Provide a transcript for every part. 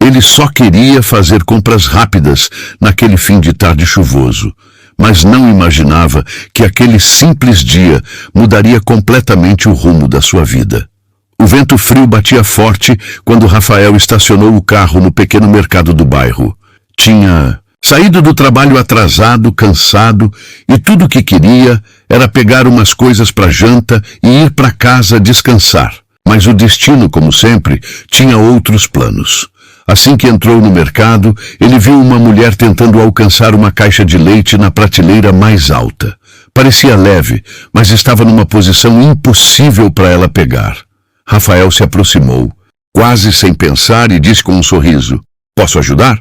Ele só queria fazer compras rápidas naquele fim de tarde chuvoso, mas não imaginava que aquele simples dia mudaria completamente o rumo da sua vida. O vento frio batia forte quando Rafael estacionou o carro no pequeno mercado do bairro. Tinha saído do trabalho atrasado, cansado, e tudo o que queria era pegar umas coisas para janta e ir para casa descansar. Mas o destino, como sempre, tinha outros planos. Assim que entrou no mercado, ele viu uma mulher tentando alcançar uma caixa de leite na prateleira mais alta. Parecia leve, mas estava numa posição impossível para ela pegar. Rafael se aproximou, quase sem pensar, e disse com um sorriso: "Posso ajudar?"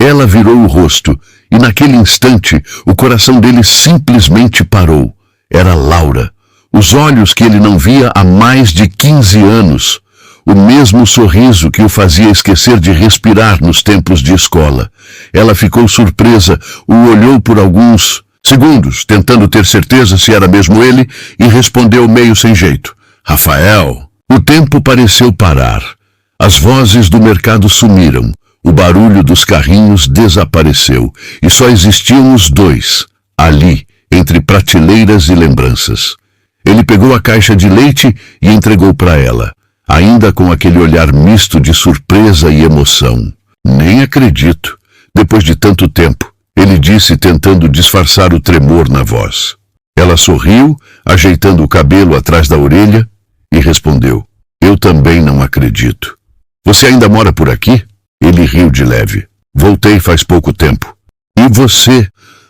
Ela virou o rosto, e naquele instante, o coração dele simplesmente parou. Era Laura. Os olhos que ele não via há mais de 15 anos. O mesmo sorriso que o fazia esquecer de respirar nos tempos de escola. Ela ficou surpresa, o olhou por alguns segundos, tentando ter certeza se era mesmo ele, e respondeu meio sem jeito: "Rafael." O tempo pareceu parar. As vozes do mercado sumiram. O barulho dos carrinhos desapareceu. E só existiam os dois, ali, entre prateleiras e lembranças. Ele pegou a caixa de leite e entregou para ela, ainda com aquele olhar misto de surpresa e emoção. "Nem acredito. Depois de tanto tempo," ele disse, tentando disfarçar o tremor na voz. Ela sorriu, ajeitando o cabelo atrás da orelha, e respondeu: "Eu também não acredito." "Você ainda mora por aqui?" Ele riu de leve. "Voltei faz pouco tempo." "E você?"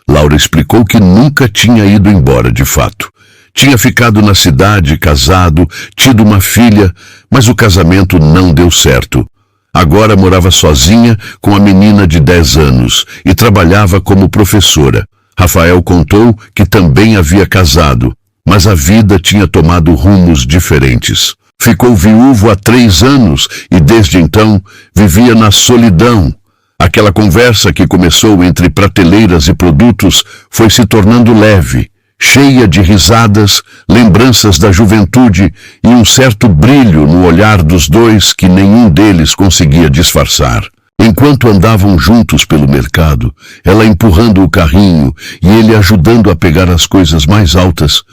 Laura explicou que nunca tinha ido embora de fato. Tinha ficado na cidade, casado, tido uma filha, mas o casamento não deu certo. Agora morava sozinha com a menina de 10 anos e trabalhava como professora. Rafael contou que também havia casado, mas a vida tinha tomado rumos diferentes. Ficou viúvo há 3 anos e desde então vivia na solidão. Aquela conversa que começou entre prateleiras e produtos foi se tornando leve, cheia de risadas, lembranças da juventude e um certo brilho no olhar dos dois que nenhum deles conseguia disfarçar. Enquanto andavam juntos pelo mercado, ela empurrando o carrinho e ele ajudando a pegar as coisas mais altas,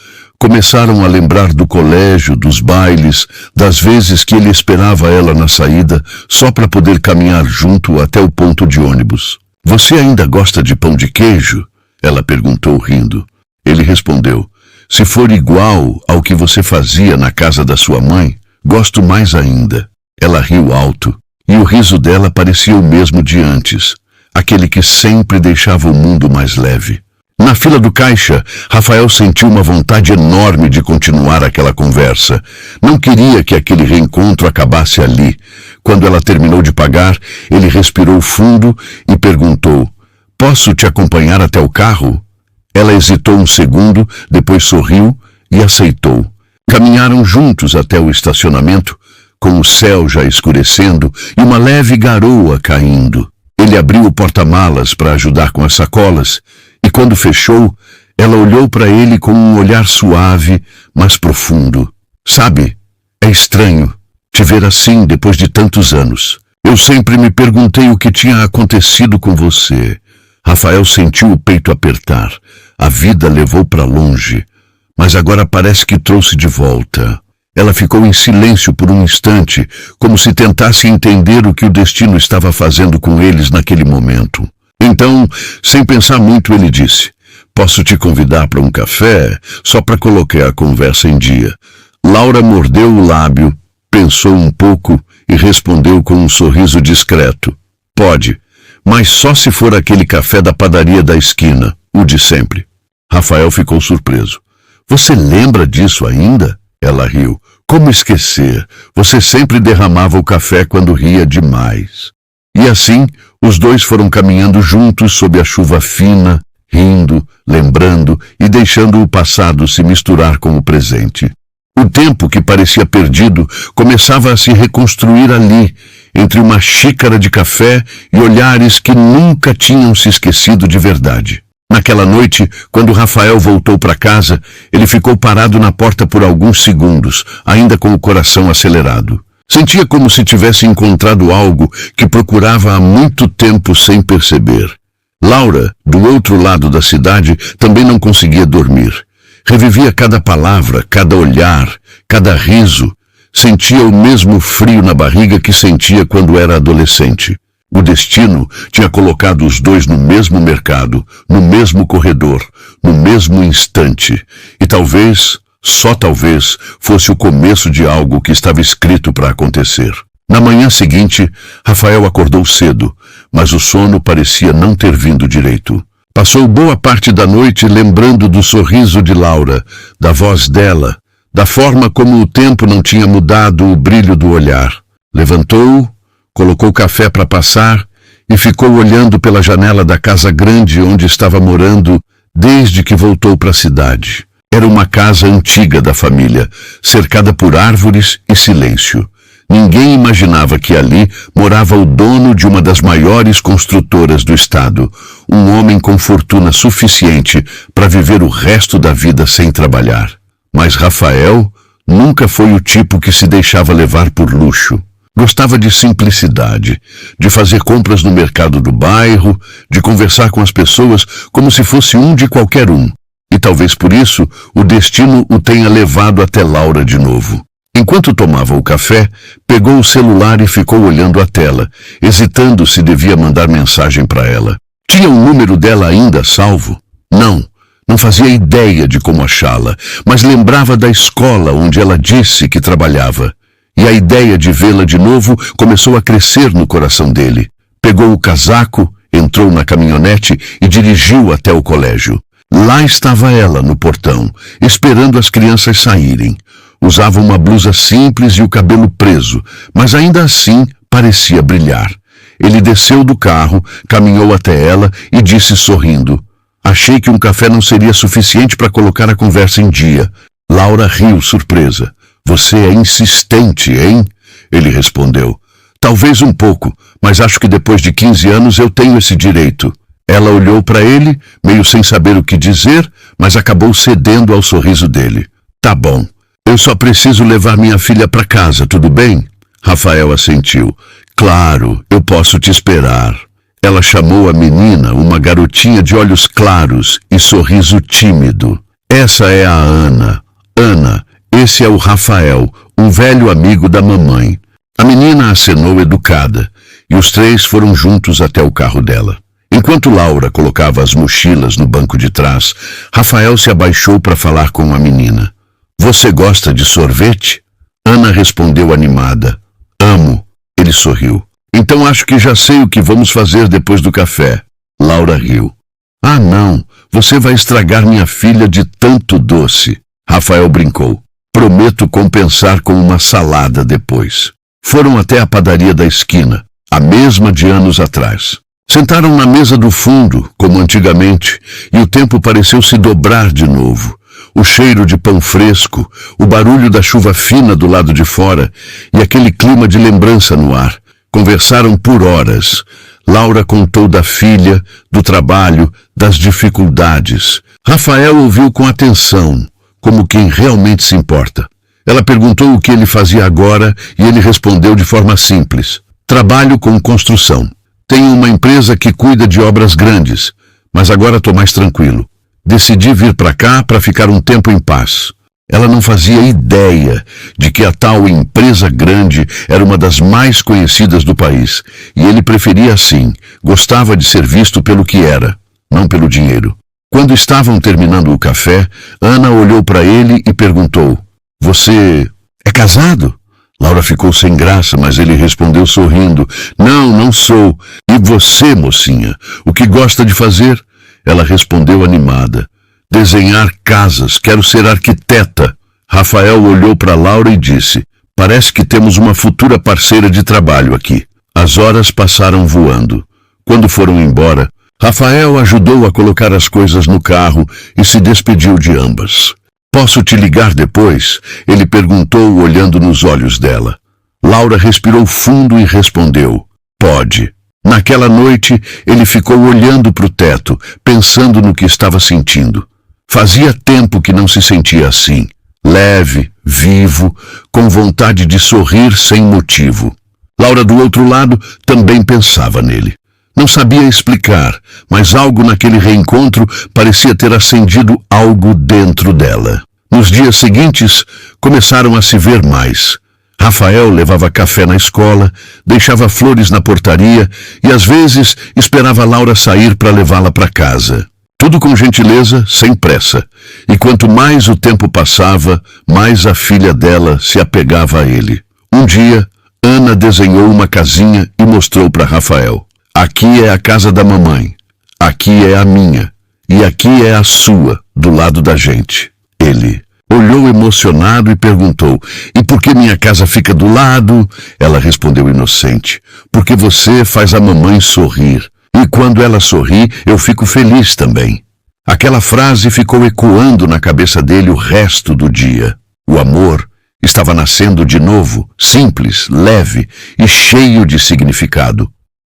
começaram a lembrar do colégio, dos bailes, das vezes que ele esperava ela na saída só para poder caminhar junto até o ponto de ônibus. "Você ainda gosta de pão de queijo?" ela perguntou rindo. Ele respondeu: "Se for igual ao que você fazia na casa da sua mãe, gosto mais ainda." Ela riu alto, e o riso dela parecia o mesmo de antes, aquele que sempre deixava o mundo mais leve. Na fila do caixa, Rafael sentiu uma vontade enorme de continuar aquela conversa. Não queria que aquele reencontro acabasse ali. Quando ela terminou de pagar, ele respirou fundo e perguntou: "Posso te acompanhar até o carro?" Ela hesitou um segundo, depois sorriu e aceitou. Caminharam juntos até o estacionamento, com o céu já escurecendo e uma leve garoa caindo. Ele abriu o porta-malas para ajudar com as sacolas, e quando fechou, ela olhou para ele com um olhar suave, mas profundo. "Sabe, é estranho te ver assim depois de tantos anos. Eu sempre me perguntei o que tinha acontecido com você." Rafael sentiu o peito apertar. A vida levou para longe, mas agora parece que trouxe de volta. Ela ficou em silêncio por um instante, como se tentasse entender o que o destino estava fazendo com eles naquele momento. Então, sem pensar muito, ele disse: "Posso te convidar para um café, só para colocar a conversa em dia?" Laura mordeu o lábio, pensou um pouco e respondeu com um sorriso discreto: "Pode, mas só se for aquele café da padaria da esquina, o de sempre." Rafael ficou surpreso. "Você lembra disso ainda?" Ela riu. "Como esquecer? Você sempre derramava o café quando ria demais." E assim, os dois foram caminhando juntos sob a chuva fina, rindo, lembrando e deixando o passado se misturar com o presente. O tempo que parecia perdido começava a se reconstruir ali, entre uma xícara de café e olhares que nunca tinham se esquecido de verdade. Naquela noite, quando Rafael voltou para casa, ele ficou parado na porta por alguns segundos, ainda com o coração acelerado. Sentia como se tivesse encontrado algo que procurava há muito tempo sem perceber. Laura, do outro lado da cidade, também não conseguia dormir. Revivia cada palavra, cada olhar, cada riso. Sentia o mesmo frio na barriga que sentia quando era adolescente. O destino tinha colocado os dois no mesmo mercado, no mesmo corredor, no mesmo instante. E talvez, só talvez, fosse o começo de algo que estava escrito para acontecer. Na manhã seguinte, Rafael acordou cedo, mas o sono parecia não ter vindo direito. Passou boa parte da noite lembrando do sorriso de Laura, da voz dela, da forma como o tempo não tinha mudado o brilho do olhar. Levantou, colocou café para passar e ficou olhando pela janela da casa grande onde estava morando desde que voltou para a cidade. Era uma casa antiga da família, cercada por árvores e silêncio. Ninguém imaginava que ali morava o dono de uma das maiores construtoras do estado, um homem com fortuna suficiente para viver o resto da vida sem trabalhar. Mas Rafael nunca foi o tipo que se deixava levar por luxo. Gostava de simplicidade, de fazer compras no mercado do bairro, de conversar com as pessoas como se fosse um de qualquer um. E talvez por isso o destino o tenha levado até Laura de novo. Enquanto tomava o café, pegou o celular e ficou olhando a tela, hesitando se devia mandar mensagem para ela. Tinha o número dela ainda salvo? Não fazia ideia de como achá-la, mas lembrava da escola onde ela disse que trabalhava. E a ideia de vê-la de novo começou a crescer no coração dele. Pegou o casaco, entrou na caminhonete e dirigiu até o colégio. Lá estava ela, no portão, esperando as crianças saírem. Usava uma blusa simples e o cabelo preso, mas ainda assim parecia brilhar. Ele desceu do carro, caminhou até ela e disse sorrindo: "Achei que um café não seria suficiente para colocar a conversa em dia." Laura riu, surpresa. "Você é insistente, hein?" Ele respondeu. "Talvez um pouco, mas acho que depois de 15 anos eu tenho esse direito." Ela olhou para ele, meio sem saber o que dizer, mas acabou cedendo ao sorriso dele. "Tá bom. Eu só preciso levar minha filha para casa, tudo bem?" Rafael assentiu. "Claro, eu posso te esperar." Ela chamou a menina, uma garotinha de olhos claros e sorriso tímido. "Essa é a Ana. Ana, esse é o Rafael, um velho amigo da mamãe." A menina acenou educada, e os três foram juntos até o carro dela. Enquanto Laura colocava as mochilas no banco de trás, Rafael se abaixou para falar com a menina. "Você gosta de sorvete?" Ana respondeu animada. "Amo." Ele sorriu. "Então acho que já sei o que vamos fazer depois do café." Laura riu. "Ah, não. Você vai estragar minha filha de tanto doce." Rafael brincou. "Prometo compensar com uma salada depois." Foram até a padaria da esquina, a mesma de anos atrás. Sentaram na mesa do fundo, como antigamente, e o tempo pareceu se dobrar de novo. O cheiro de pão fresco, o barulho da chuva fina do lado de fora e aquele clima de lembrança no ar. Conversaram por horas. Laura contou da filha, do trabalho, das dificuldades. Rafael ouviu com atenção, como quem realmente se importa. Ela perguntou o que ele fazia agora e ele respondeu de forma simples. "Trabalho com construção. Tenho uma empresa que cuida de obras grandes, mas agora estou mais tranquilo. Decidi vir para cá para ficar um tempo em paz." Ela não fazia ideia de que a tal empresa grande era uma das mais conhecidas do país, e ele preferia assim, gostava de ser visto pelo que era, não pelo dinheiro. Quando estavam terminando o café, Ana olhou para ele e perguntou: "Você é casado?" Laura ficou sem graça, mas ele respondeu sorrindo: Não sou." "E você, mocinha, o que gosta de fazer?" Ela respondeu animada: "Desenhar casas, quero ser arquiteta." Rafael olhou para Laura e disse: "Parece que temos uma futura parceira de trabalho aqui." As horas passaram voando. Quando foram embora, Rafael ajudou a colocar as coisas no carro e se despediu de ambas. "Posso te ligar depois?" ele perguntou, olhando nos olhos dela. Laura respirou fundo e respondeu: "Pode." Naquela noite, ele ficou olhando para o teto, pensando no que estava sentindo. Fazia tempo que não se sentia assim. leve, vivo, com vontade de sorrir sem motivo. Laura, do outro lado, também pensava nele. Não sabia explicar, mas algo naquele reencontro parecia ter acendido algo dentro dela. Nos dias seguintes, começaram a se ver mais. Rafael levava café na escola, deixava flores na portaria e, às vezes, esperava Laura sair para levá-la para casa. Tudo com gentileza, sem pressa. E quanto mais o tempo passava, mais a filha dela se apegava a ele. Um dia, Ana desenhou uma casinha e mostrou para Rafael. Aqui é a casa da mamãe, aqui é a minha, e aqui é a sua, do lado da gente. Ele olhou emocionado e perguntou, e por que minha casa fica do lado? Ela respondeu inocente, porque você faz a mamãe sorrir, e quando ela sorri, eu fico feliz também. Aquela frase ficou ecoando na cabeça dele o resto do dia. O amor estava nascendo de novo, simples, leve e cheio de significado.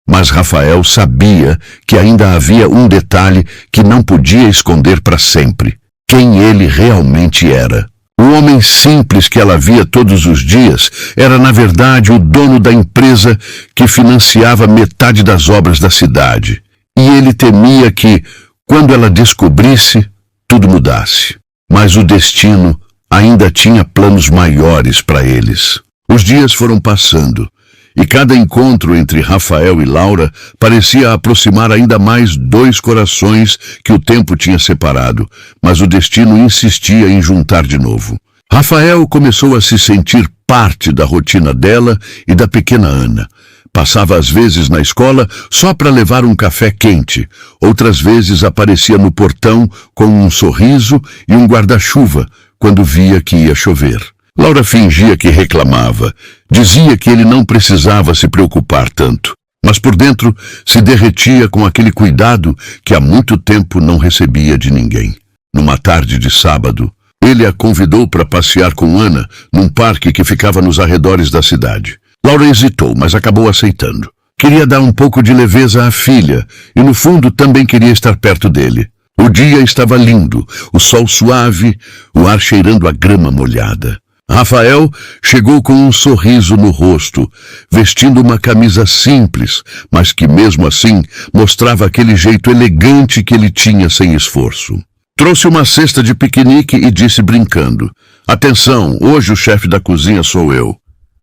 Mas Rafael sabia que ainda havia um detalhe que não podia esconder para sempre. Quem ele realmente era. O homem simples que ela via todos os dias era, na verdade, o dono da empresa que financiava metade das obras da cidade. E ele temia que, quando ela descobrisse, tudo mudasse. Mas o destino ainda tinha planos maiores para eles. Os dias foram passando. E cada encontro entre Rafael e Laura parecia aproximar ainda mais dois corações que o tempo tinha separado, mas o destino insistia em juntar de novo. Rafael começou a se sentir parte da rotina dela e da pequena Ana. Passava às vezes na escola só para levar um café quente, outras vezes aparecia no portão com um sorriso e um guarda-chuva quando via que ia chover. Laura fingia que reclamava, dizia que ele não precisava se preocupar tanto, mas por dentro se derretia com aquele cuidado que há muito tempo não recebia de ninguém. Numa tarde de sábado, ele a convidou para passear com Ana num parque que ficava nos arredores da cidade. Laura hesitou, mas acabou aceitando. Queria dar um pouco de leveza à filha e, no fundo, também queria estar perto dele. O dia estava lindo, o sol suave, o ar cheirando a grama molhada. Rafael chegou com um sorriso no rosto, vestindo uma camisa simples, mas que mesmo assim mostrava aquele jeito elegante que ele tinha sem esforço. Trouxe uma cesta de piquenique e disse brincando, atenção, hoje o chefe da cozinha sou eu.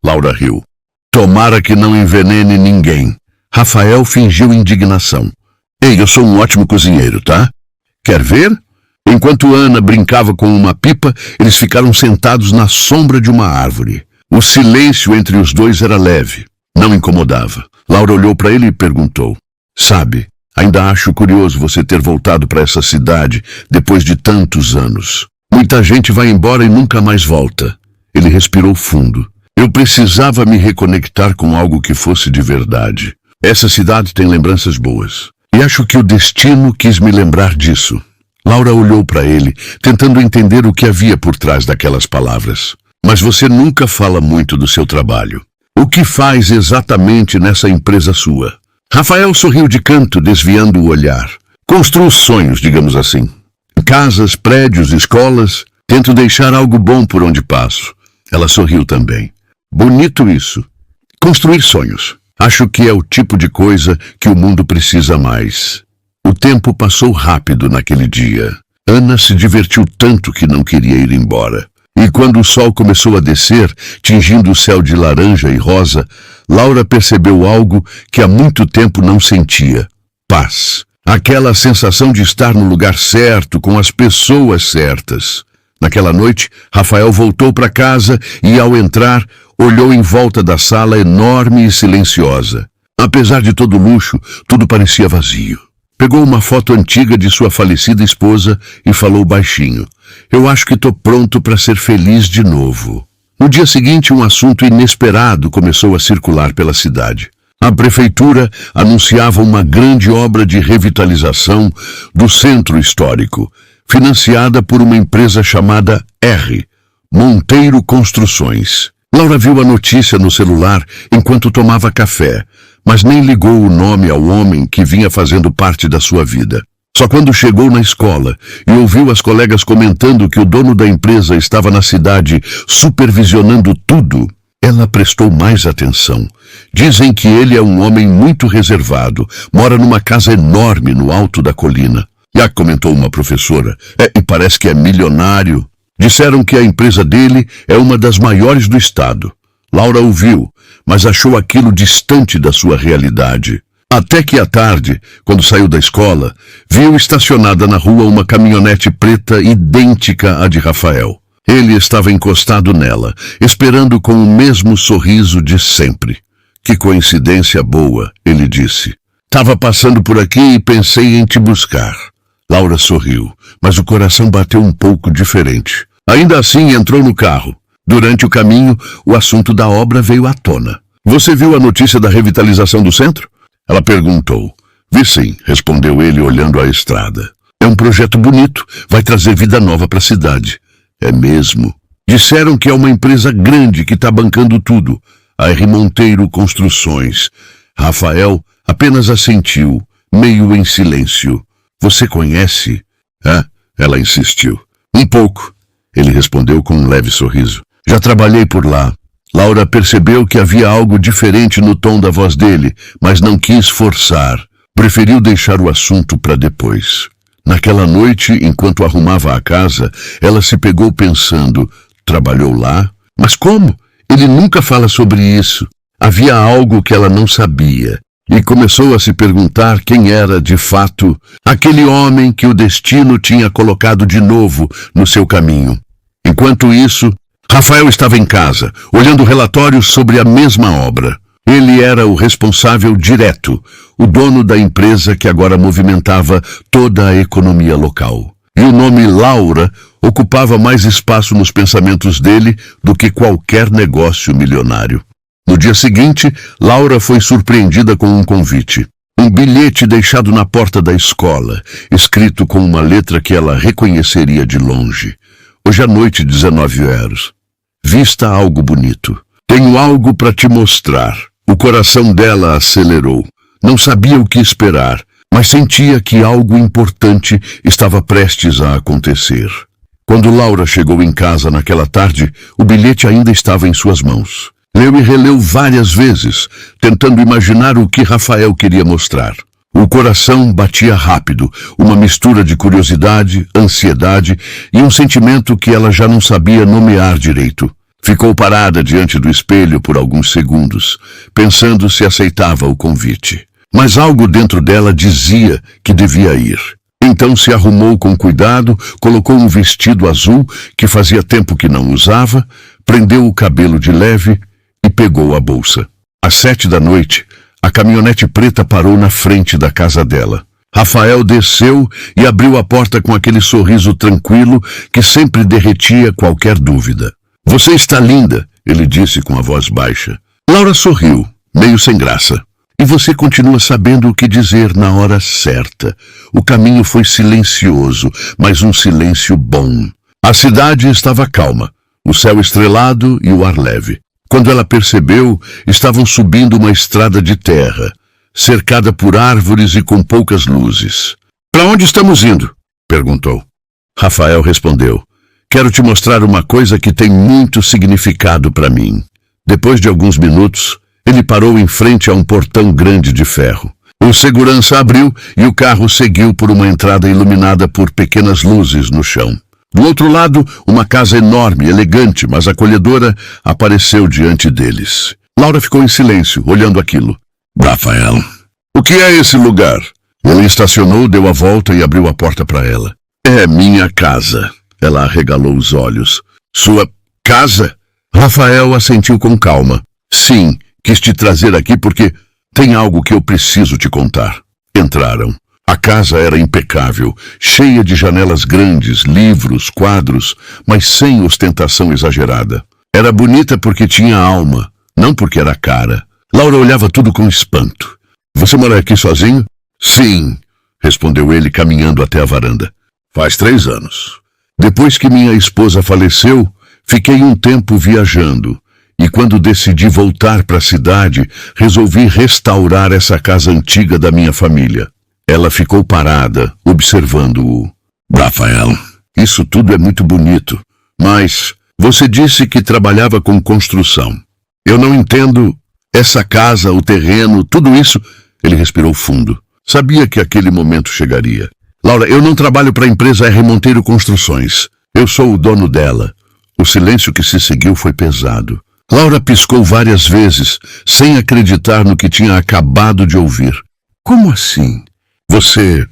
Laura riu. Tomara que não envenene ninguém. Rafael fingiu indignação. Ei, eu sou um ótimo cozinheiro, tá? Quer ver? Enquanto Ana brincava com uma pipa, eles ficaram sentados na sombra de uma árvore. O silêncio entre os dois era leve, não incomodava. Laura olhou para ele e perguntou, sabe, ainda acho curioso você ter voltado para essa cidade depois de tantos anos. Muita gente vai embora e nunca mais volta. Ele respirou fundo. Eu precisava me reconectar com algo que fosse de verdade. Essa cidade tem lembranças boas. E acho que o destino quis me lembrar disso. Laura olhou para ele, tentando entender o que havia por trás daquelas palavras. Mas você nunca fala muito do seu trabalho. O que faz exatamente nessa empresa sua? Rafael sorriu de canto, desviando o olhar. Construo sonhos, digamos assim. Casas, prédios, escolas. Tento deixar algo bom por onde passo. Ela sorriu também. Bonito isso. Construir sonhos. Acho que é o tipo de coisa que o mundo precisa mais. O tempo passou rápido naquele dia. Ana se divertiu tanto que não queria ir embora. E quando o sol começou a descer, tingindo o céu de laranja e rosa, Laura percebeu algo que há muito tempo não sentia. Paz. Aquela sensação de estar no lugar certo, com as pessoas certas. Naquela noite, Rafael voltou para casa e, ao entrar, olhou em volta da sala enorme e silenciosa. Apesar de todo o luxo, tudo parecia vazio. Pegou uma foto antiga de sua falecida esposa e falou baixinho. Eu acho que estou pronto para ser feliz de novo. No dia seguinte, um assunto inesperado começou a circular pela cidade. A prefeitura anunciava uma grande obra de revitalização do centro histórico, financiada por uma empresa chamada R, Monteiro Construções. Laura viu a notícia no celular enquanto tomava café, mas nem ligou o nome ao homem que vinha fazendo parte da sua vida. Só quando chegou na escola e ouviu as colegas comentando que o dono da empresa estava na cidade supervisionando tudo, ela prestou mais atenção. Dizem que ele é um homem muito reservado, mora numa casa enorme no alto da colina. Já comentou uma professora, e parece que é milionário. Disseram que a empresa dele é uma das maiores do estado. Laura ouviu, mas achou aquilo distante da sua realidade. Até que à tarde, quando saiu da escola, viu estacionada na rua uma caminhonete preta idêntica à de Rafael. Ele estava encostado nela, esperando com o mesmo sorriso de sempre. Que coincidência boa, ele disse. Estava passando por aqui e pensei em te buscar. Laura sorriu, mas o coração bateu um pouco diferente. Ainda assim entrou no carro. Durante o caminho, o assunto da obra veio à tona. Você viu a notícia da revitalização do centro? Ela perguntou. Vi sim, respondeu ele olhando a estrada. É um projeto bonito, vai trazer vida nova para a cidade. É mesmo. Disseram que é uma empresa grande que está bancando tudo. A R. Monteiro Construções. Rafael apenas assentiu, meio em silêncio. Você conhece? Ela insistiu. Um pouco, ele respondeu com um leve sorriso. Já trabalhei por lá. Laura percebeu que havia algo diferente no tom da voz dele, mas não quis forçar. Preferiu deixar o assunto para depois. Naquela noite, enquanto arrumava a casa, ela se pegou pensando, trabalhou lá? Mas como? Ele nunca fala sobre isso. Havia algo que ela não sabia, e começou a se perguntar quem era, de fato, aquele homem que o destino tinha colocado de novo no seu caminho. Enquanto isso, Rafael estava em casa, olhando relatórios sobre a mesma obra. Ele era o responsável direto, o dono da empresa que agora movimentava toda a economia local. E o nome Laura ocupava mais espaço nos pensamentos dele do que qualquer negócio milionário. No dia seguinte, Laura foi surpreendida com um convite. Um bilhete deixado na porta da escola, escrito com uma letra que ela reconheceria de longe. Hoje à noite, 19 horas. Vista algo bonito. Tenho algo para te mostrar. O coração dela acelerou. Não sabia o que esperar, mas sentia que algo importante estava prestes a acontecer. Quando Laura chegou em casa naquela tarde, o bilhete ainda estava em suas mãos. Leu e releu várias vezes, tentando imaginar o que Rafael queria mostrar. O coração batia rápido, uma mistura de curiosidade, ansiedade e um sentimento que ela já não sabia nomear direito. Ficou parada diante do espelho por alguns segundos, pensando se aceitava o convite. Mas algo dentro dela dizia que devia ir. Então se arrumou com cuidado, colocou um vestido azul que fazia tempo que não usava, prendeu o cabelo de leve e pegou a bolsa. Às 7 da noite, a caminhonete preta parou na frente da casa dela. Rafael desceu e abriu a porta com aquele sorriso tranquilo que sempre derretia qualquer dúvida. Você está linda, ele disse com a voz baixa. Laura sorriu, meio sem graça. E você continua sabendo o que dizer na hora certa. O caminho foi silencioso, mas um silêncio bom. A cidade estava calma, o céu estrelado e o ar leve. Quando ela percebeu, estavam subindo uma estrada de terra, cercada por árvores e com poucas luzes. Para onde estamos indo? Perguntou. Rafael respondeu. Quero te mostrar uma coisa que tem muito significado para mim. Depois de alguns minutos, ele parou em frente a um portão grande de ferro. O segurança abriu e o carro seguiu por uma entrada iluminada por pequenas luzes no chão. Do outro lado, uma casa enorme, elegante, mas acolhedora, apareceu diante deles. Laura ficou em silêncio, olhando aquilo. Rafael, o que é esse lugar? Ele estacionou, deu a volta e abriu a porta para ela. É minha casa. Ela arregalou os olhos. Sua casa? Rafael assentiu com calma. Sim, quis te trazer aqui porque tem algo que eu preciso te contar. Entraram. A casa era impecável, cheia de janelas grandes, livros, quadros, mas sem ostentação exagerada. Era bonita porque tinha alma, não porque era cara. Laura olhava tudo com espanto. Você mora aqui sozinho? Sim, respondeu ele caminhando até a varanda. Faz 3 anos. Depois que minha esposa faleceu, fiquei um tempo viajando. E quando decidi voltar para a cidade, resolvi restaurar essa casa antiga da minha família. Ela ficou parada, observando-o. Rafael, isso tudo é muito bonito, mas você disse que trabalhava com construção. Eu não entendo essa casa, o terreno, tudo isso. Ele respirou fundo. Sabia que aquele momento chegaria. Laura, eu não trabalho para a empresa R. Monteiro Construções. Eu sou o dono dela. O silêncio que se seguiu foi pesado. Laura piscou várias vezes, sem acreditar no que tinha acabado de ouvir. Como assim? Você,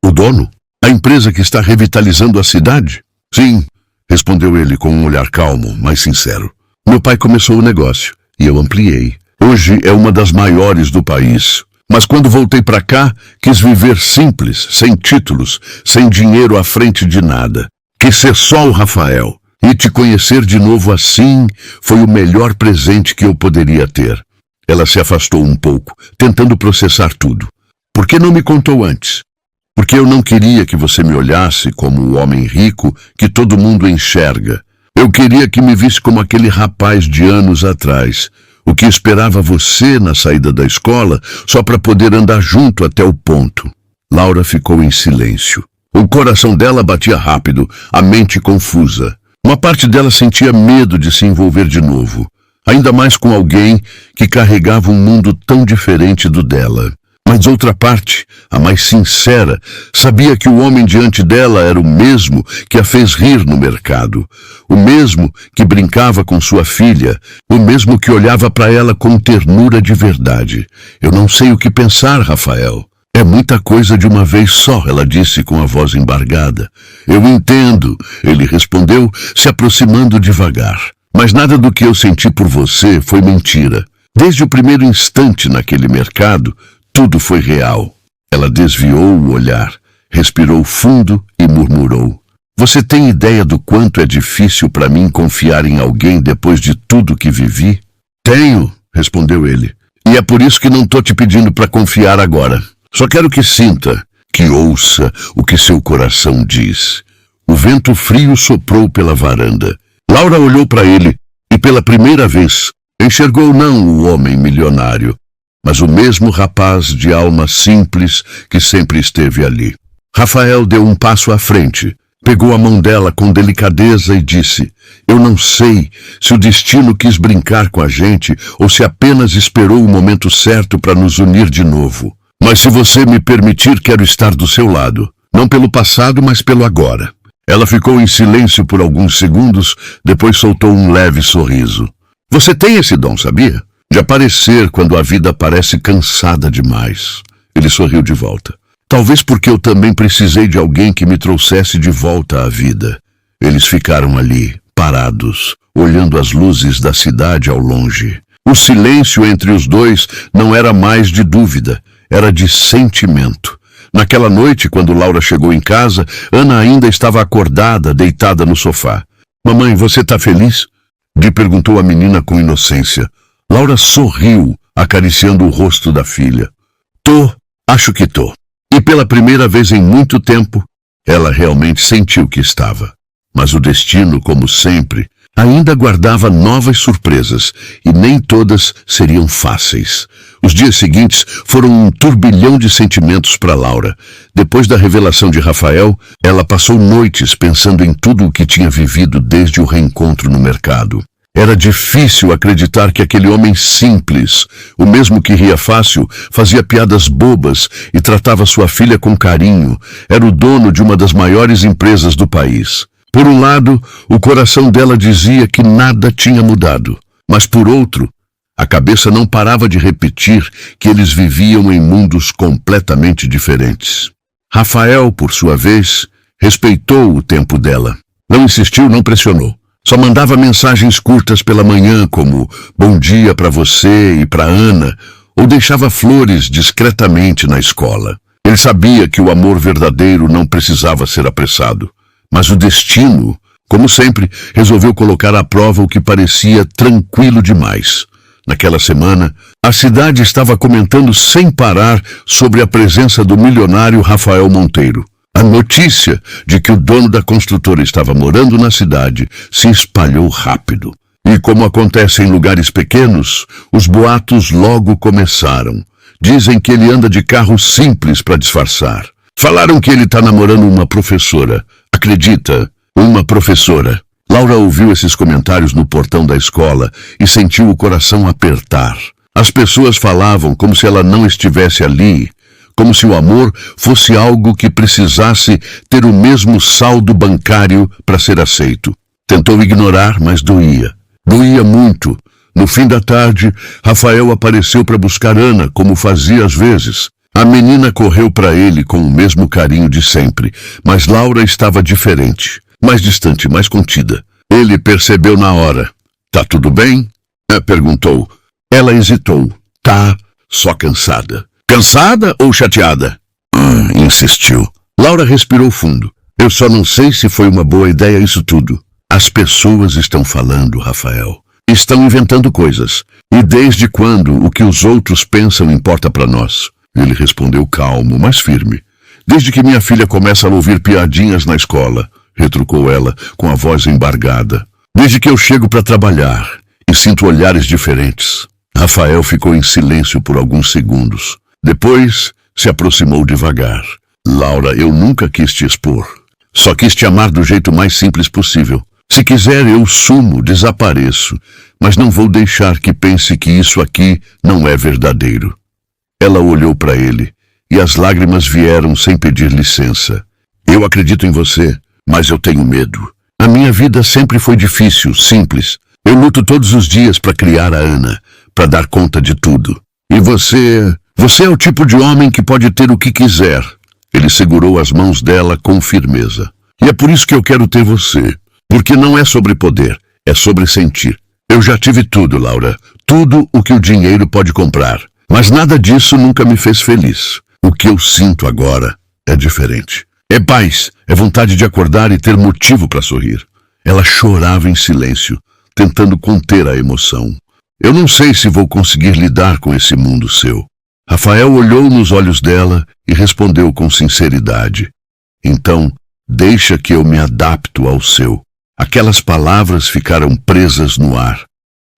o dono? A empresa que está revitalizando a cidade? Sim, respondeu ele com um olhar calmo, mas sincero. Meu pai começou o negócio e eu ampliei. Hoje é uma das maiores do país. Mas quando voltei para cá, quis viver simples, sem títulos, sem dinheiro à frente de nada. Quis ser só o Rafael. E te conhecer de novo assim foi o melhor presente que eu poderia ter. Ela se afastou um pouco, tentando processar tudo. Por que não me contou antes? Porque eu não queria que você me olhasse como o homem rico que todo mundo enxerga. Eu queria que me visse como aquele rapaz de anos atrás, o que esperava você na saída da escola só para poder andar junto até o ponto. Laura ficou em silêncio. O coração dela batia rápido, a mente confusa. Uma parte dela sentia medo de se envolver de novo, ainda mais com alguém que carregava um mundo tão diferente do dela. Mas outra parte, a mais sincera, sabia que o homem diante dela era o mesmo que a fez rir no mercado, o mesmo que brincava com sua filha, o mesmo que olhava para ela com ternura de verdade. Eu não sei o que pensar, Rafael. É muita coisa de uma vez só, ela disse com a voz embargada. Eu entendo, ele respondeu, se aproximando devagar. Mas nada do que eu senti por você foi mentira. Desde o primeiro instante naquele mercado, tudo foi real. Ela desviou o olhar, respirou fundo e murmurou. Você tem ideia do quanto é difícil para mim confiar em alguém depois de tudo que vivi? Tenho, respondeu ele. E é por isso que não estou te pedindo para confiar agora. Só quero que sinta, que ouça o que seu coração diz. O vento frio soprou pela varanda. Laura olhou para ele e, pela primeira vez, enxergou não o homem milionário, mas o mesmo rapaz de alma simples que sempre esteve ali. Rafael deu um passo à frente, pegou a mão dela com delicadeza e disse: Eu não sei se o destino quis brincar com a gente ou se apenas esperou o momento certo para nos unir de novo. Mas se você me permitir, quero estar do seu lado. Não pelo passado, mas pelo agora. Ela ficou em silêncio por alguns segundos, depois soltou um leve sorriso. Você tem esse dom, sabia? De aparecer quando a vida parece cansada demais. Ele sorriu de volta. Talvez porque eu também precisei de alguém que me trouxesse de volta à vida. Eles ficaram ali, parados, olhando as luzes da cidade ao longe. O silêncio entre os dois não era mais de dúvida. Era de sentimento. Naquela noite, quando Laura chegou em casa, Ana ainda estava acordada, deitada no sofá. Mamãe, você está feliz? Lhe perguntou a menina com inocência. Laura sorriu, acariciando o rosto da filha. Tô, acho que tô. E pela primeira vez em muito tempo, ela realmente sentiu que estava. Mas o destino, como sempre, ainda guardava novas surpresas, e nem todas seriam fáceis. Os dias seguintes foram um turbilhão de sentimentos para Laura. Depois da revelação de Rafael, ela passou noites pensando em tudo o que tinha vivido desde o reencontro no mercado. Era difícil acreditar que aquele homem simples, o mesmo que ria fácil, fazia piadas bobas e tratava sua filha com carinho, era o dono de uma das maiores empresas do país. Por um lado, o coração dela dizia que nada tinha mudado, mas por outro, a cabeça não parava de repetir que eles viviam em mundos completamente diferentes. Rafael, por sua vez, respeitou o tempo dela. Não insistiu, não pressionou. Só mandava mensagens curtas pela manhã, como bom dia para você e para Ana, ou deixava flores discretamente na escola. Ele sabia que o amor verdadeiro não precisava ser apressado. Mas o destino, como sempre, resolveu colocar à prova o que parecia tranquilo demais. Naquela semana, a cidade estava comentando sem parar sobre a presença do milionário Rafael Monteiro. A notícia de que o dono da construtora estava morando na cidade se espalhou rápido. E como acontece em lugares pequenos, os boatos logo começaram. Dizem que ele anda de carro simples para disfarçar. Falaram que ele está namorando uma professora. Acredita? Uma professora. Laura ouviu esses comentários no portão da escola e sentiu o coração apertar. As pessoas falavam como se ela não estivesse ali, como se o amor fosse algo que precisasse ter o mesmo saldo bancário para ser aceito. Tentou ignorar, mas doía. Doía muito. No fim da tarde, Rafael apareceu para buscar Ana, como fazia às vezes. A menina correu para ele com o mesmo carinho de sempre, mas Laura estava diferente, mais distante, mais contida. Ele percebeu na hora. Tá tudo bem? Perguntou. Ela hesitou. Tá, só cansada. Cansada ou chateada? Insistiu. Laura respirou fundo. Eu só não sei se foi uma boa ideia isso tudo. As pessoas estão falando, Rafael. Estão inventando coisas. E desde quando o que os outros pensam importa para nós? Ele respondeu calmo, mas firme. Desde que minha filha começa a ouvir piadinhas na escola, retrucou ela, com a voz embargada. Desde que eu chego para trabalhar e sinto olhares diferentes. Rafael ficou em silêncio por alguns segundos. Depois, se aproximou devagar. Laura, eu nunca quis te expor. Só quis te amar do jeito mais simples possível. Se quiser, eu sumo, desapareço, mas não vou deixar que pense que isso aqui não é verdadeiro. Ela olhou para ele, e as lágrimas vieram sem pedir licença. Eu acredito em você, mas eu tenho medo. A minha vida sempre foi difícil, simples. Eu luto todos os dias para criar a Ana, para dar conta de tudo. E você é o tipo de homem que pode ter o que quiser. Ele segurou as mãos dela com firmeza. E é por isso que eu quero ter você. Porque não é sobre poder, é sobre sentir. Eu já tive tudo, Laura. Tudo o que o dinheiro pode comprar. Mas nada disso nunca me fez feliz. O que eu sinto agora é diferente. É paz, é vontade de acordar e ter motivo para sorrir. Ela chorava em silêncio, tentando conter a emoção. Eu não sei se vou conseguir lidar com esse mundo seu. Rafael olhou nos olhos dela e respondeu com sinceridade. Então, deixa que eu me adapto ao seu. Aquelas palavras ficaram presas no ar,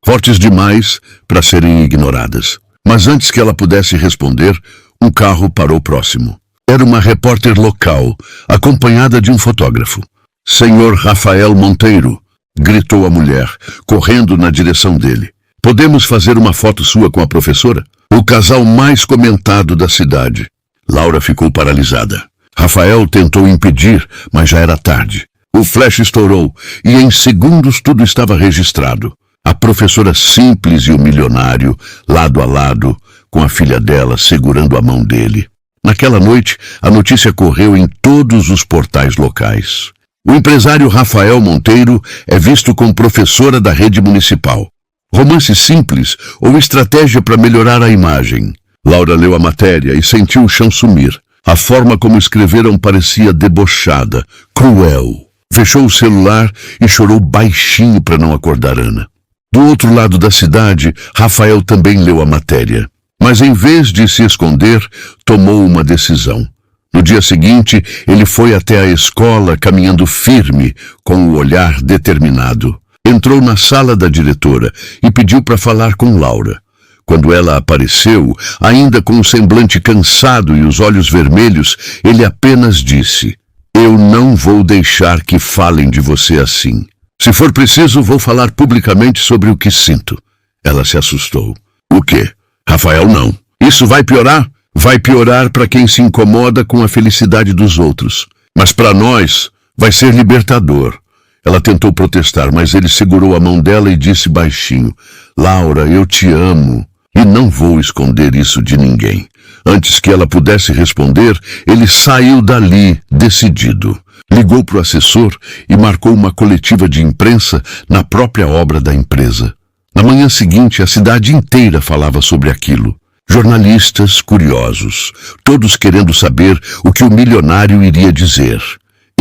fortes demais para serem ignoradas. Mas antes que ela pudesse responder, um carro parou próximo. Era uma repórter local, acompanhada de um fotógrafo. Senhor Rafael Monteiro, gritou a mulher, correndo na direção dele. Podemos fazer uma foto sua com a professora? O casal mais comentado da cidade. Laura ficou paralisada. Rafael tentou impedir, mas já era tarde. O flash estourou e em segundos tudo estava registrado. A professora simples e o milionário, lado a lado, com a filha dela segurando a mão dele. Naquela noite, a notícia correu em todos os portais locais. O empresário Rafael Monteiro é visto como professora da rede municipal. Romance simples ou estratégia para melhorar a imagem? Laura leu a matéria e sentiu o chão sumir. A forma como escreveram parecia debochada, cruel. Fechou o celular e chorou baixinho para não acordar Ana. Do outro lado da cidade, Rafael também leu a matéria. Mas em vez de se esconder, tomou uma decisão. No dia seguinte, ele foi até a escola caminhando firme, com o olhar determinado. Entrou na sala da diretora e pediu para falar com Laura. Quando ela apareceu, ainda com o semblante cansado e os olhos vermelhos, ele apenas disse: Eu não vou deixar que falem de você assim. Se for preciso, vou falar publicamente sobre o que sinto. Ela se assustou. O quê? Rafael, não. Isso vai piorar? Vai piorar para quem se incomoda com a felicidade dos outros. Mas para nós, vai ser libertador. Ela tentou protestar, mas ele segurou a mão dela e disse baixinho: Laura, eu te amo e não vou esconder isso de ninguém. Antes que ela pudesse responder, ele saiu dali, decidido. Ligou para o assessor e marcou uma coletiva de imprensa na própria obra da empresa. Na manhã seguinte, a cidade inteira falava sobre aquilo. Jornalistas curiosos, todos querendo saber o que o milionário iria dizer.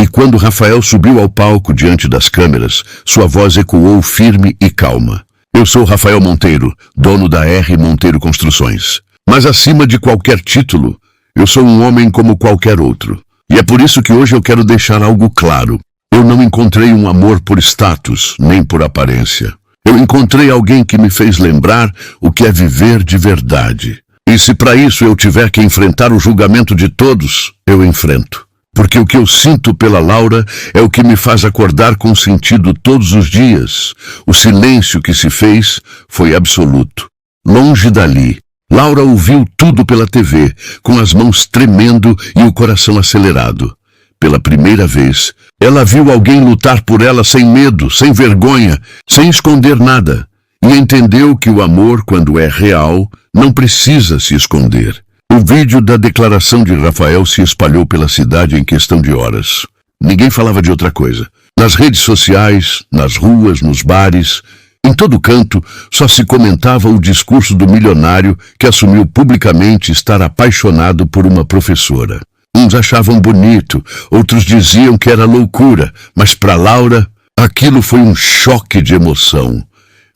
E quando Rafael subiu ao palco diante das câmeras, sua voz ecoou firme e calma. Eu sou Rafael Monteiro, dono da R. Monteiro Construções. Mas acima de qualquer título, eu sou um homem como qualquer outro. E é por isso que hoje eu quero deixar algo claro. Eu não encontrei um amor por status, nem por aparência. Eu encontrei alguém que me fez lembrar o que é viver de verdade. E se para isso eu tiver que enfrentar o julgamento de todos, eu enfrento. Porque o que eu sinto pela Laura é o que me faz acordar com sentido todos os dias. O silêncio que se fez foi absoluto. Longe dali, Laura ouviu tudo pela TV, com as mãos tremendo e o coração acelerado. Pela primeira vez, ela viu alguém lutar por ela sem medo, sem vergonha, sem esconder nada. E entendeu que o amor, quando é real, não precisa se esconder. O vídeo da declaração de Rafael se espalhou pela cidade em questão de horas. Ninguém falava de outra coisa. Nas redes sociais, nas ruas, nos bares, em todo canto, só se comentava o discurso do milionário que assumiu publicamente estar apaixonado por uma professora. Uns achavam bonito, outros diziam que era loucura, mas para Laura, aquilo foi um choque de emoção.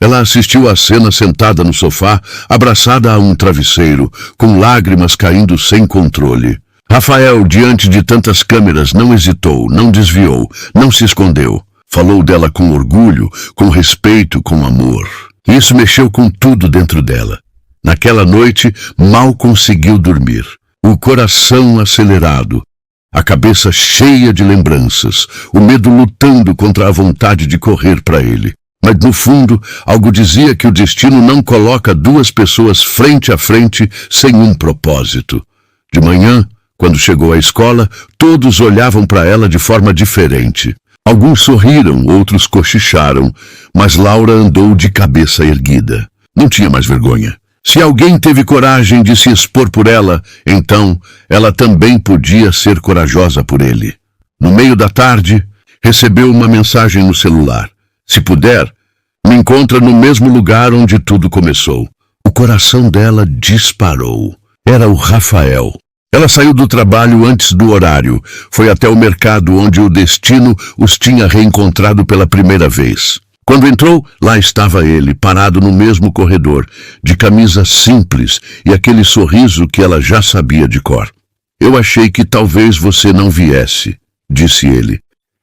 Ela assistiu à cena sentada no sofá, abraçada a um travesseiro, com lágrimas caindo sem controle. Rafael, diante de tantas câmeras, não hesitou, não desviou, não se escondeu. Falou dela com orgulho, com respeito, com amor. Isso mexeu com tudo dentro dela. Naquela noite, mal conseguiu dormir. O coração acelerado, a cabeça cheia de lembranças, o medo lutando contra a vontade de correr para ele. Mas no fundo, algo dizia que o destino não coloca duas pessoas frente a frente sem um propósito. De manhã, quando chegou à escola, todos olhavam para ela de forma diferente. Alguns sorriram, outros cochicharam, mas Laura andou de cabeça erguida. Não tinha mais vergonha. Se alguém teve coragem de se expor por ela, então ela também podia ser corajosa por ele. No meio da tarde, recebeu uma mensagem no celular. Se puder, me encontra no mesmo lugar onde tudo começou. O coração dela disparou. Era o Rafael. Ela saiu do trabalho antes do horário. Foi até o mercado onde o destino os tinha reencontrado pela primeira vez. Quando entrou, lá estava ele, parado no mesmo corredor, de camisa simples e aquele sorriso que ela já sabia de cor. Eu achei que talvez você não viesse, disse ele.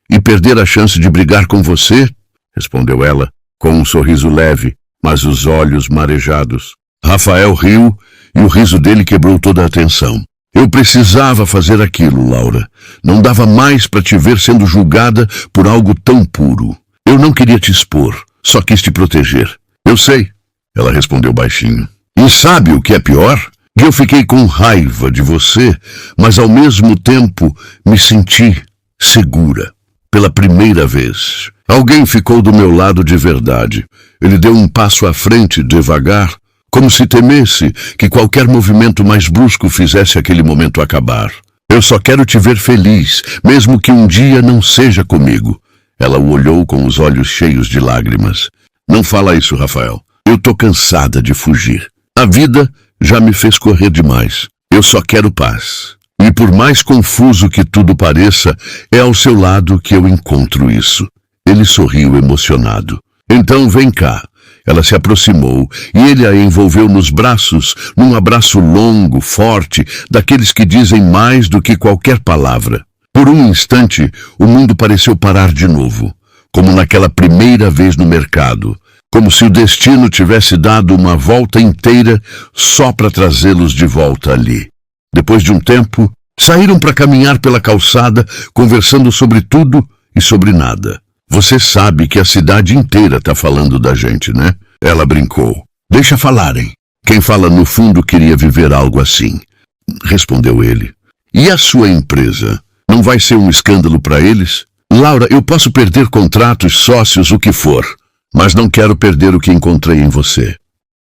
E perder a chance de brigar com você? Respondeu ela, com um sorriso leve, mas os olhos marejados. Rafael riu e o riso dele quebrou toda a atenção. Eu precisava fazer aquilo, Laura. Não dava mais para te ver sendo julgada por algo tão puro. Eu não queria te expor, só quis te proteger. Eu sei, ela respondeu baixinho. E sabe o que é pior? Que eu fiquei com raiva de você, mas ao mesmo tempo me senti segura. Pela primeira vez. Alguém ficou do meu lado de verdade. Ele deu um passo à frente, devagar, como se temesse que qualquer movimento mais brusco fizesse aquele momento acabar. Eu só quero te ver feliz, mesmo que um dia não seja comigo. Ela o olhou com os olhos cheios de lágrimas. Não fala isso, Rafael. Eu tô cansada de fugir. A vida já me fez correr demais. Eu só quero paz. E por mais confuso que tudo pareça, é ao seu lado que eu encontro isso. Ele sorriu emocionado. Então vem cá. Ela se aproximou e ele a envolveu nos braços, num abraço longo, forte, daqueles que dizem mais do que qualquer palavra. Por um instante, o mundo pareceu parar de novo, como naquela primeira vez no mercado, como se o destino tivesse dado uma volta inteira só para trazê-los de volta ali. Depois de um tempo, saíram para caminhar pela calçada, conversando sobre tudo e sobre nada. Você sabe que a cidade inteira está falando da gente, né? Ela brincou. Deixa falarem. Quem fala no fundo queria viver algo assim. Respondeu ele. E a sua empresa? Não vai ser um escândalo para eles? Laura, eu posso perder contratos, sócios, o que for, mas não quero perder o que encontrei em você.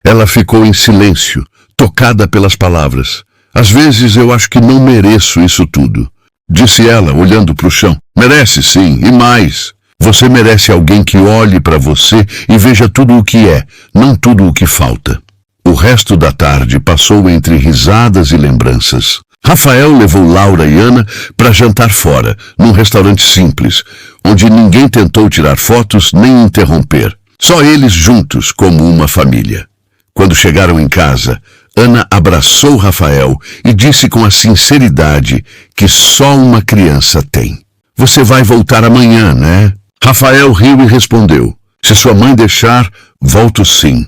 Ela ficou em silêncio, tocada pelas palavras. Às vezes eu acho que não mereço isso tudo. Disse ela, olhando para o chão. Merece sim, e mais. Você merece alguém que olhe para você e veja tudo o que é, não tudo o que falta. O resto da tarde passou entre risadas e lembranças. Rafael levou Laura e Ana para jantar fora, num restaurante simples, onde ninguém tentou tirar fotos nem interromper. Só eles juntos, como uma família. Quando chegaram em casa, Ana abraçou Rafael e disse com a sinceridade que só uma criança tem. Você vai voltar amanhã, né? Rafael riu e respondeu. Se sua mãe deixar, volto sim.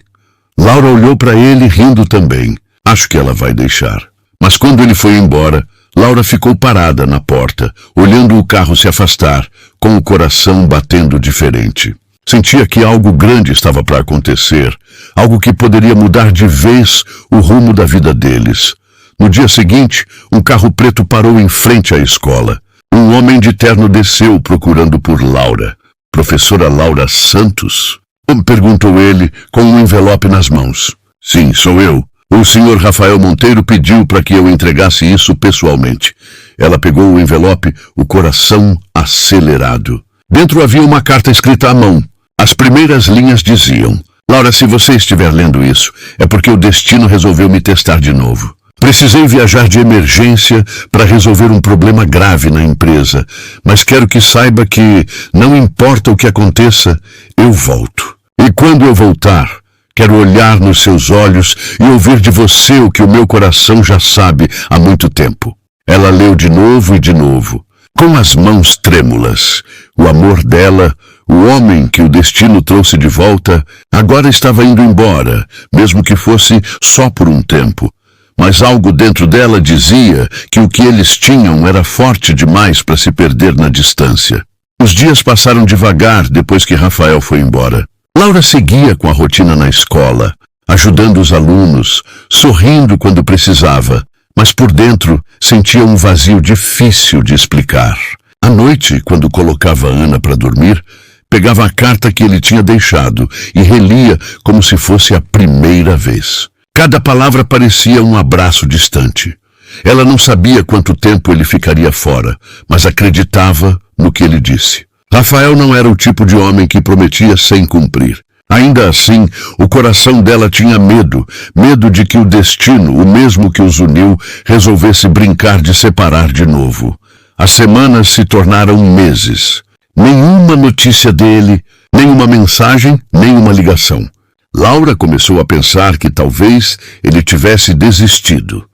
Laura olhou para ele rindo também. Acho que ela vai deixar. Mas quando ele foi embora, Laura ficou parada na porta, olhando o carro se afastar, com o coração batendo diferente. Sentia que algo grande estava para acontecer, algo que poderia mudar de vez o rumo da vida deles. No dia seguinte, um carro preto parou em frente à escola. Um homem de terno desceu procurando por Laura. Professora Laura Santos? Perguntou ele, com um envelope nas mãos. Sim, sou eu. O senhor Rafael Monteiro pediu para que eu entregasse isso pessoalmente. Ela pegou o envelope, o coração acelerado. Dentro havia uma carta escrita à mão. As primeiras linhas diziam: Laura, se você estiver lendo isso, é porque o destino resolveu me testar de novo. Precisei viajar de emergência para resolver um problema grave na empresa, mas quero que saiba que, não importa o que aconteça, eu volto. E quando eu voltar, quero olhar nos seus olhos e ouvir de você o que o meu coração já sabe há muito tempo. Ela leu de novo e de novo, com as mãos trêmulas. O amor dela, o homem que o destino trouxe de volta, agora estava indo embora, mesmo que fosse só por um tempo. Mas algo dentro dela dizia que o que eles tinham era forte demais para se perder na distância. Os dias passaram devagar depois que Rafael foi embora. Laura seguia com a rotina na escola, ajudando os alunos, sorrindo quando precisava, mas por dentro sentia um vazio difícil de explicar. À noite, quando colocava Ana para dormir, pegava a carta que ele tinha deixado e relia como se fosse a primeira vez. Cada palavra parecia um abraço distante. Ela não sabia quanto tempo ele ficaria fora, mas acreditava no que ele disse. Rafael não era o tipo de homem que prometia sem cumprir. Ainda assim, o coração dela tinha medo de que o destino, o mesmo que os uniu, resolvesse brincar de separar de novo. As semanas se tornaram meses. Nenhuma notícia dele, nenhuma mensagem, nenhuma ligação. Laura começou a pensar que talvez ele tivesse desistido,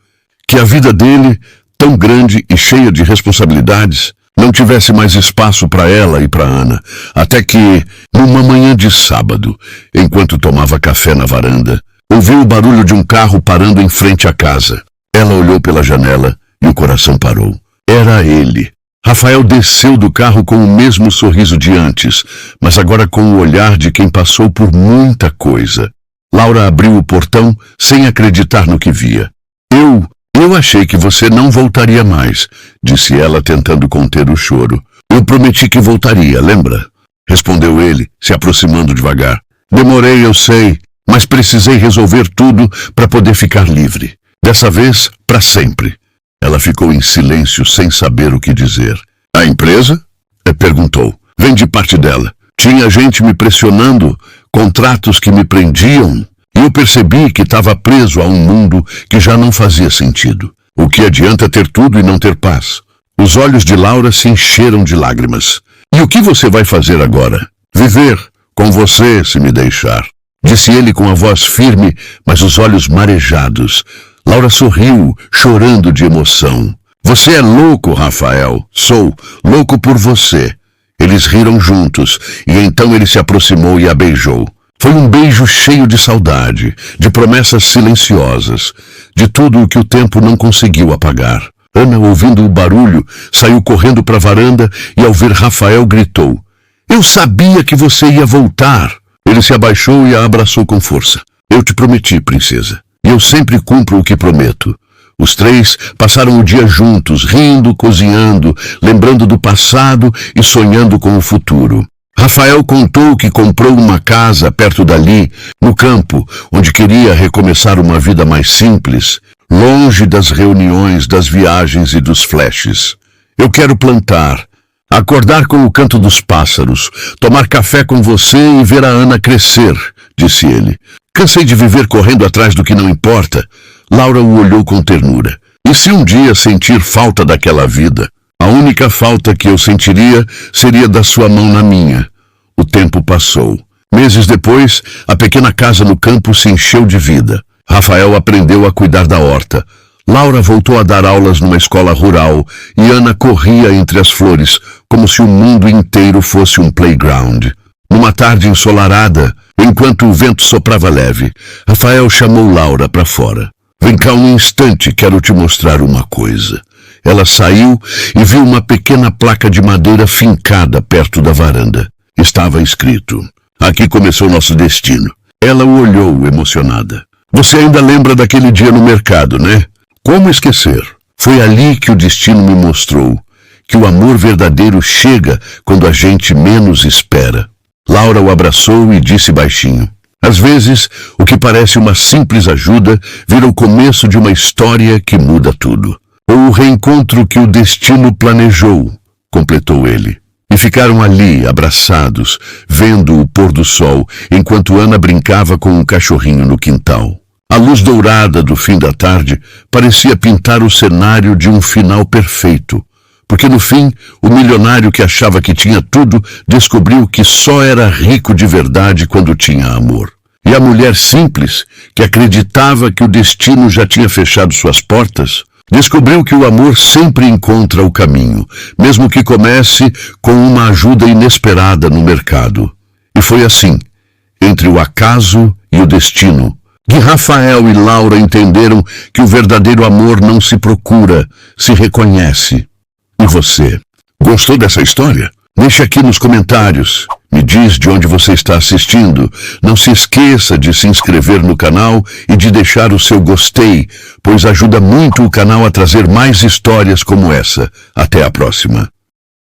que a vida dele, tão grande e cheia de responsabilidades, não tivesse mais espaço para ela e para Ana, até que, numa manhã de sábado, enquanto tomava café na varanda, ouviu o barulho de um carro parando em frente à casa. Ela olhou pela janela e o coração parou. Era ele. Rafael desceu do carro com o mesmo sorriso de antes, mas agora com o olhar de quem passou por muita coisa. Laura abriu o portão sem acreditar no que via. Eu achei que você não voltaria mais, disse ela tentando conter o choro. Eu prometi que voltaria, lembra? Respondeu ele, se aproximando devagar. Demorei, eu sei, mas precisei resolver tudo para poder ficar livre. Dessa vez, para sempre. Ela ficou em silêncio sem saber o que dizer. A empresa? Perguntou. Vem de parte dela. Tinha gente me pressionando, contratos que me prendiam, e eu percebi que estava preso a um mundo que já não fazia sentido. O que adianta ter tudo e não ter paz? Os olhos de Laura se encheram de lágrimas. E o que você vai fazer agora? Viver com você, se me deixar. Disse ele com a voz firme, mas os olhos marejados. Laura sorriu, chorando de emoção. Você é louco, Rafael. Sou louco por você. Eles riram juntos, e então ele se aproximou e a beijou. Foi um beijo cheio de saudade, de promessas silenciosas, de tudo o que o tempo não conseguiu apagar. Ana, ouvindo o barulho, saiu correndo para a varanda e, ao ver Rafael, gritou. Eu sabia que você ia voltar. Ele se abaixou e a abraçou com força. Eu te prometi, princesa. E eu sempre cumpro o que prometo. Os três passaram o dia juntos, rindo, cozinhando, lembrando do passado e sonhando com o futuro. Rafael contou que comprou uma casa perto dali, no campo, onde queria recomeçar uma vida mais simples, longe das reuniões, das viagens e dos flashes. Eu quero plantar, acordar com o canto dos pássaros, tomar café com você e ver a Ana crescer, disse ele. Cansei de viver correndo atrás do que não importa. Laura o olhou com ternura. E se um dia sentir falta daquela vida? A única falta que eu sentiria seria da sua mão na minha. O tempo passou. Meses depois, a pequena casa no campo se encheu de vida. Rafael aprendeu a cuidar da horta. Laura voltou a dar aulas numa escola rural e Ana corria entre as flores, como se o mundo inteiro fosse um playground. Numa tarde ensolarada, enquanto o vento soprava leve, Rafael chamou Laura para fora. Vem cá um instante, quero te mostrar uma coisa. Ela saiu e viu uma pequena placa de madeira fincada perto da varanda. Estava escrito: aqui começou nosso destino. Ela o olhou emocionada. Você ainda lembra daquele dia no mercado, né? Como esquecer? Foi ali que o destino me mostrou que o amor verdadeiro chega quando a gente menos espera. Laura o abraçou e disse baixinho: às vezes, o que parece uma simples ajuda vira o começo de uma história que muda tudo. Ou o reencontro que o destino planejou, completou ele. E ficaram ali, abraçados, vendo o pôr do sol, enquanto Ana brincava com um cachorrinho no quintal. A luz dourada do fim da tarde parecia pintar o cenário de um final perfeito, porque no fim, o milionário que achava que tinha tudo descobriu que só era rico de verdade quando tinha amor. E a mulher simples, que acreditava que o destino já tinha fechado suas portas, descobriu que o amor sempre encontra o caminho, mesmo que comece com uma ajuda inesperada no mercado. E foi assim, entre o acaso e o destino, que Rafael e Laura entenderam que o verdadeiro amor não se procura, se reconhece. E você, gostou dessa história? Deixe aqui nos comentários. Me diz de onde você está assistindo. Não se esqueça de se inscrever no canal e de deixar o seu gostei, pois ajuda muito o canal a trazer mais histórias como essa. Até a próxima.